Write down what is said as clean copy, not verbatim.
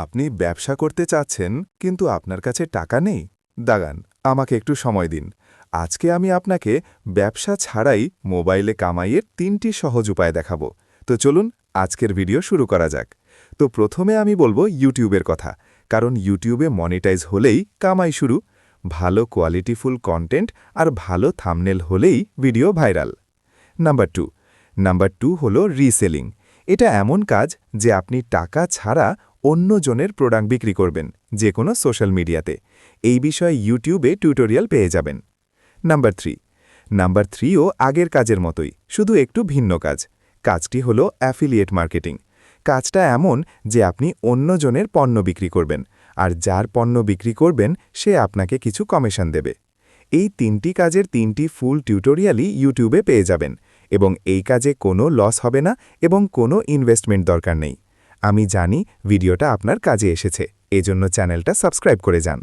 আপনি ব্যবসা করতে চাচ্ছেন কিন্তু আপনার কাছে টাকা নেই? দাঁড়ান, আমাকে একটু সময় দিন। আজকে আমি আপনাকে ব্যবসা ছাড়াই মোবাইলে কামাইয়ের ৩টি সহজ উপায় দেখাবো। তো চলুন আজকের ভিডিও শুরু করা যাক। তো প্রথমে আমি বলবো ইউটিউবের কথা, কারণ ইউটিউবে মনিটাইজ হলেই কামাই শুরু। ভালো কোয়ালিটিফুল কন্টেন্ট আর ভালো থাম্বনেল হলেই ভিডিও ভাইরাল। নাম্বার 2 হলো রিসেলিং। এটা এমন কাজ যে আপনি টাকা ছাড়া অন্যজনের প্রোডাক্ট বিক্রি করবেন, যে কোনো সোশ্যাল মিডিয়াতে। এই বিষয়ে ইউটিউবে টিউটোরিয়াল পেয়ে যাবেন। নাম্বার 3ও আগের কাজের মতোই, শুধু একটু ভিন্ন কাজ। কাজটি হলো অ্যাফিলিয়েট মার্কেটিং। কাজটা এমন যে আপনি অন্যজনের পণ্য বিক্রি করবেন, আর যার পণ্য বিক্রি করবেন সে আপনাকে কিছু কমিশন দেবে। এই 3টি কাজের 3টি ফুল টিউটোরিয়ালই ইউটিউবে পেয়ে যাবেন, এবং এই কাজে কোনো লস হবে না এবং কোনো ইনভেস্টমেন্ট দরকার নেই। আমি জানি ভিডিওটা আপনার কাজে এসেছে, এজন্য চ্যানেলটা সাবস্ক্রাইব করে যান।